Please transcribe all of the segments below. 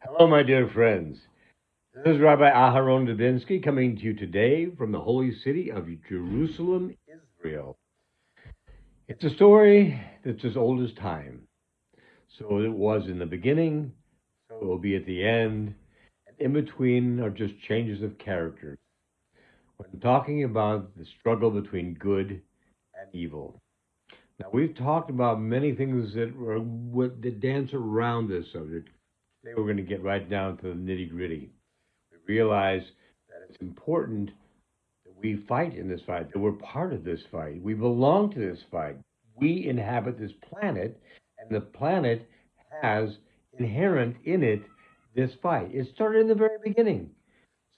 Hello, my dear friends. This is Rabbi Aharon Dobinsky coming to you today from the holy city of Jerusalem, Israel. It's a story that's as old as time. So it was in the beginning, so it will be at the end, and in between are just changes of character. When talking about the struggle between good and evil. Now, we've talked about many things that dance around this subject. Today we're going to get right down to the nitty gritty. We realize that it's important that we fight in this fight, that we're part of this fight. We belong to this fight. We inhabit this planet, and the planet has inherent in it this fight. It started in the very beginning.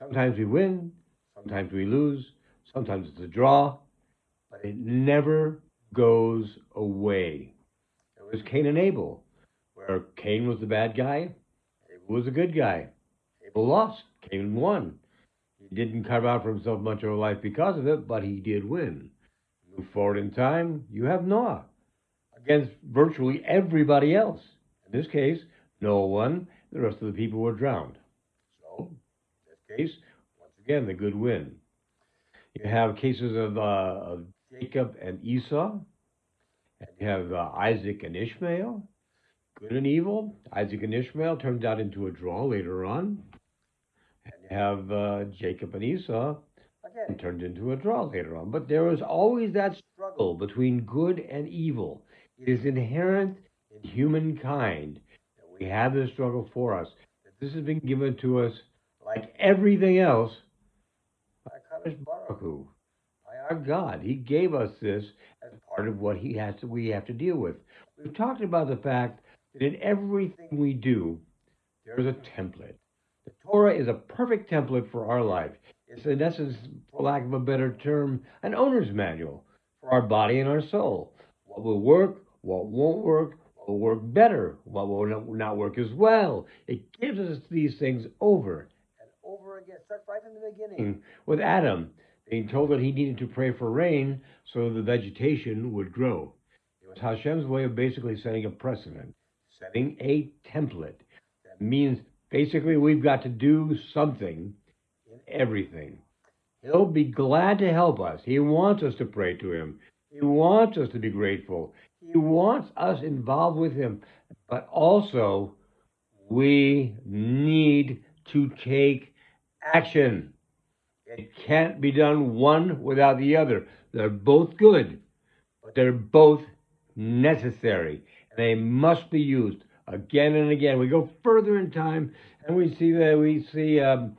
Sometimes we win, sometimes we lose, sometimes it's a draw, but it never goes away. It was Cain and Abel, where Cain was the bad guy, Abel was the good guy. Abel lost, Cain won. He didn't carve out for himself much of a life because of it, but he did win. Move forward in time, you have Noah against virtually everybody else. In this case, Noah won, the rest of the people were drowned. So, in this case, once again, the good win. You have cases of Jacob and Esau, and you have Isaac and Ishmael, good and evil. Isaac and Ishmael turns out into a draw later on. And you have Jacob and Esau, again, turned into a draw later on. But there is always that struggle between good and evil. It is inherent in humankind that we have this struggle for us. That this has been given to us, like everything else, by Kadosh Baruch Hu, by our God. He gave us this as part of what we have to deal with. We've talked about the fact that in everything we do, there is a template. The Torah is a perfect template for our life. It's, in essence, for lack of a better term, an owner's manual for our body and our soul. What will work, what won't work, what will work better, what will not work as well. It gives us these things over and over again. Starts right from the beginning with Adam being told that he needed to pray for rain so the vegetation would grow. It was Hashem's way of basically setting a precedent, setting a template. That means basically we've got to do something in everything. He'll be glad to help us. He wants us to pray to him. He wants us to be grateful. He wants us involved with him. But also, we need to take action. It can't be done one without the other. They're both good, but they're both necessary. And they must be used again and again. We go further in time, and we see Moshe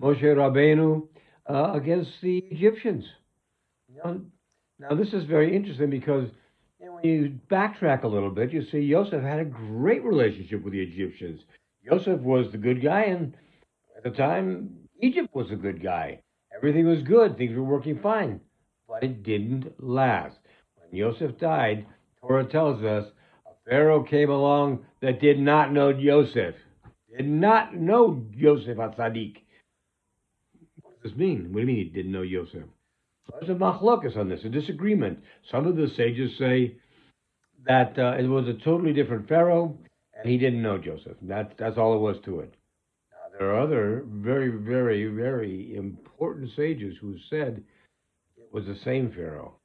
Rabbeinu against the Egyptians. Now, this is very interesting because when you backtrack a little bit, you see Joseph had a great relationship with the Egyptians. Joseph was the good guy, and at the time, Egypt was the good guy. Everything was good. Things were working fine. But it didn't last. When Joseph died, Torah tells us a Pharaoh came along that did not know Joseph. Did not know Joseph HaTzadik. What does this mean? What do you mean he didn't know Joseph? There's a machlokas on this, a disagreement. Some of the sages say that it was a totally different Pharaoh, and he didn't know Joseph. That's all it was to it. Now, there are other very, very, very important sages who said it was the same Pharaoh,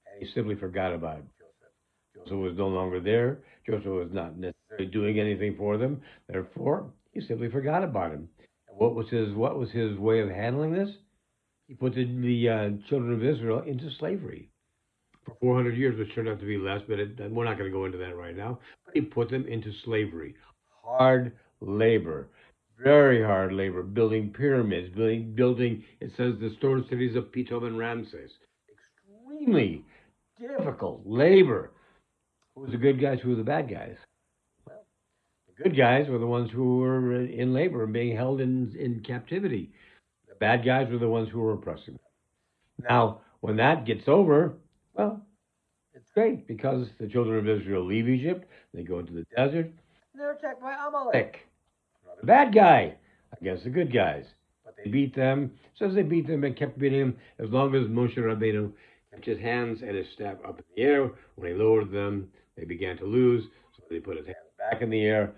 and he simply forgot about Joseph. Joseph was no longer there. Joseph was not necessarily doing anything for them. Therefore, he simply forgot about him. And what was his way of handling this? He put the children of Israel into slavery for 400 years, which turned out to be less, but we're not going to go into that right now. But he put them into slavery. Hard labor, very hard labor, building pyramids, building it says the storage cities of Pithom and Ramses. Extremely difficult labor. Who was the good guys? Who were the bad guys? Well, the good guys were the ones who were in labor and being held in captivity. The bad guys were the ones who were oppressing them. Now, when that gets over, well, it's great because the children of Israel leave Egypt, they go into the desert, and they're attacked by Amalek, another bad guy against the good guys. But they beat them. It says they beat them and kept beating them as long as Moshe Rabbeinu kept his hands and his staff up in the air. When he lowered them, they began to lose, so they put his hands back in the air.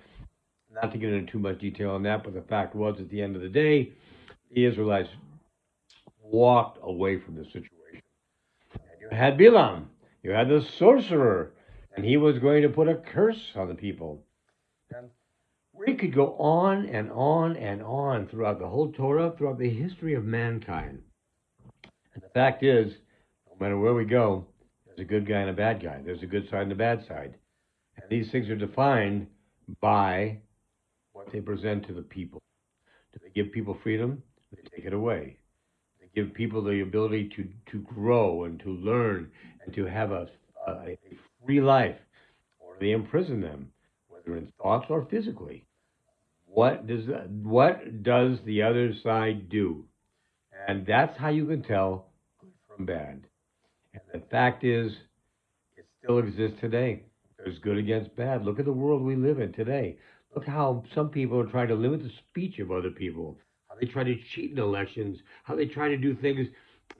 Not to get into too much detail on that, but the fact was, at the end of the day, the Israelites walked away from the situation. And you had Bilam, you had the sorcerer, and he was going to put a curse on the people. And we could go on and on and on throughout the whole Torah, throughout the history of mankind. And the fact is, no matter where we go, there's a good guy and a bad guy. There's a good side and a bad side. And these things are defined by what they present to the people. Do they give people freedom? They take it away. They give people the ability to grow and to learn and to have a free life. Or do they imprison them, whether in thoughts or physically? What does the other side do? And that's how you can tell good from bad. And the fact is, it still exists today. There's good against bad. Look at the world we live in today. Look how some people are trying to limit the speech of other people, how they try to cheat in elections, how they try to do things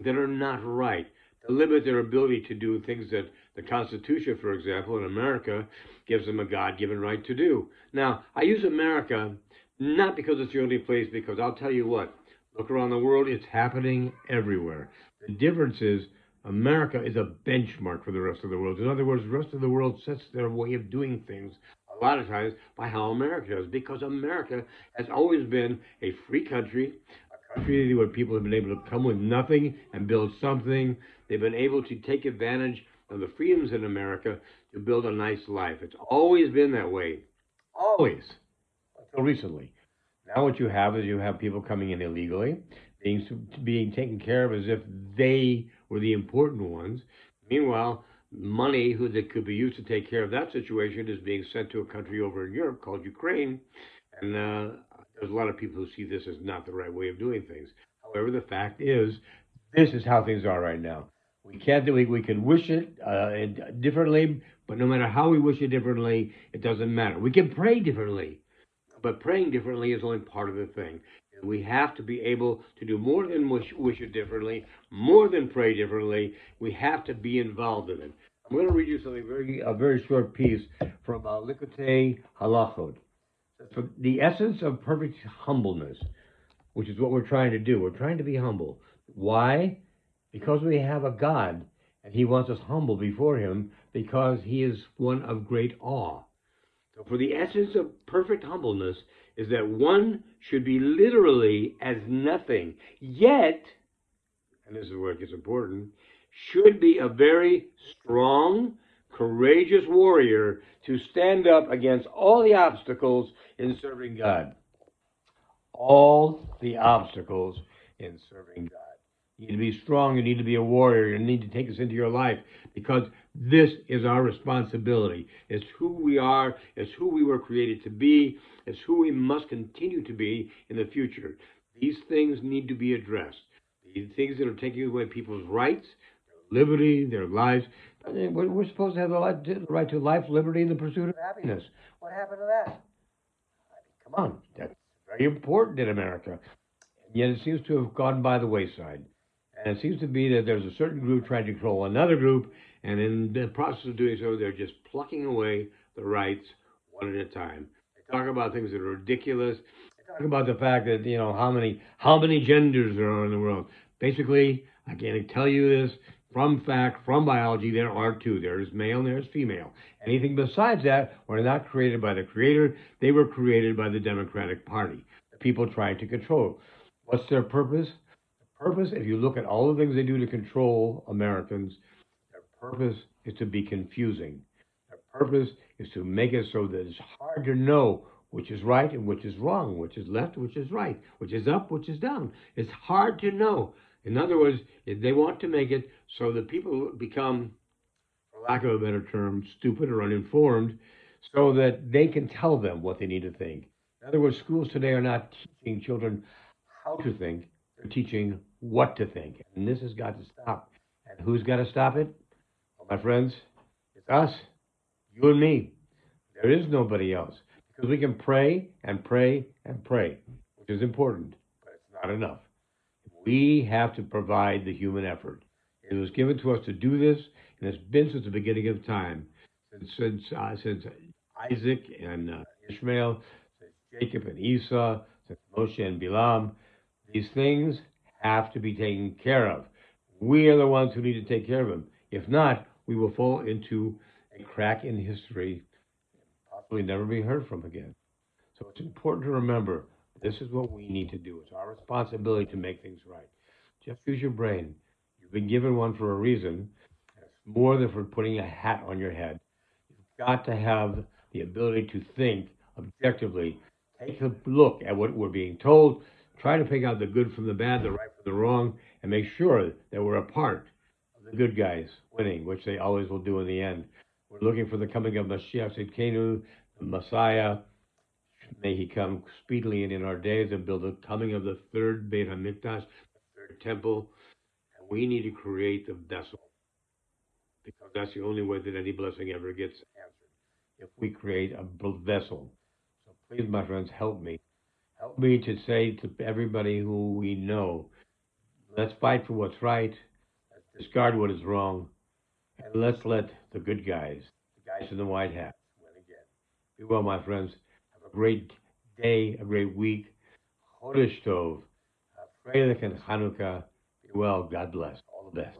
that are not right, to limit their ability to do things that the Constitution, for example, in America, gives them a God-given right to do. Now, I use America not because it's the only place, because I'll tell you what, look around the world, it's happening everywhere. The difference is America is a benchmark for the rest of the world. In other words, the rest of the world sets their way of doing things a lot of times by how America does, because America has always been a free country, a country where people have been able to come with nothing and build something. They've been able to take advantage of the freedoms in America to build a nice life. It's always been that way. Always. Until recently. Now what you have is you have people coming in illegally, being taken care of as if they were the important ones. Meanwhile, money that could be used to take care of that situation is being sent to a country over in Europe called Ukraine. And there's a lot of people who see this as not the right way of doing things. However, the fact is, this is how things are right now. We can wish it differently, but no matter how we wish it differently, it doesn't matter. We can pray differently, but praying differently is only part of the thing. We have to be able to do more than wish it differently, more than pray differently. We have to be involved in it. I'm going to read you something a very short piece from Likutei Halachot. For the essence of perfect humbleness, which is what we're trying to do. We're trying to be humble. Why? Because we have a God, and He wants us humble before Him, because He is one of great awe. So for the essence of perfect humbleness is that one should be literally as nothing, yet, and this is where it gets important, should be a very strong, courageous warrior to stand up against all the obstacles in serving God. All the obstacles in serving God. You need to be strong. You need to be a warrior. You need to take this into your life, because this is our responsibility. It's who we are. It's who we were created to be. It's who we must continue to be in the future. These things need to be addressed. These things that are taking away people's rights, their liberty, their lives. We're supposed to have the right to life, liberty, and the pursuit of happiness. What happened to that? Come on. That's very important in America. Yet it seems to have gone by the wayside. And it seems to be that there's a certain group trying to control another group, and in the process of doing so, they're just plucking away the rights one at a time. They talk about things that are ridiculous. They talk about the fact that, how many genders there are in the world. Basically, I can tell you this from fact, from biology, there are two. There's male and there's female. Anything besides that were not created by the Creator. They were created by the Democratic Party, the people trying to control. What's their purpose? Purpose, if you look at all the things they do to control Americans, their purpose is to be confusing. Their purpose is to make it so that it's hard to know which is right and which is wrong, which is left, which is right, which is up, which is down. It's hard to know. In other words, they want to make it so that people become, for lack of a better term, stupid or uninformed, so that they can tell them what they need to think. In other words, schools today are not teaching children how to think. They're teaching what to think. And this has got to stop. And who's got to stop it? Well, my friends, it's us, you and me. There is nobody else. Because we can pray and pray and pray, which is important, but it's not enough. We have to provide the human effort. It was given to us to do this, and it's been since the beginning of time, since Isaac and Ishmael, Jacob and Esau, since Moshe and Bilam. These things have to be taken care of. We are the ones who need to take care of them. If not, we will fall into a crack in history, possibly never be heard from again. So it's important to remember this is what we need to do. It's our responsibility to make things right. Just use your brain. You've been given one for a reason. It's more than for putting a hat on your head. You've got to have the ability to think objectively. Take a look at what we're being told. Try to pick out the good from the bad, the right from the wrong, and make sure that we're a part of the good guys winning, which they always will do in the end. We're looking for the coming of Mashiach Tzidkenu, the Messiah. May he come speedily and in our days and build the coming of the third Beit HaMikdash, the third temple. And we need to create the vessel because that's the only way that any blessing ever gets answered. If we create a vessel. So please, my friends, help me. Help me to say to everybody who we know, let's fight for what's right. Let's discard what is wrong. And let's let the good guys, the guys in the white hats, win again. Be well, my friends. Have a great day, a great week. Chodesh Tov. Freilich and Chanukah. Be well. God bless. All the best.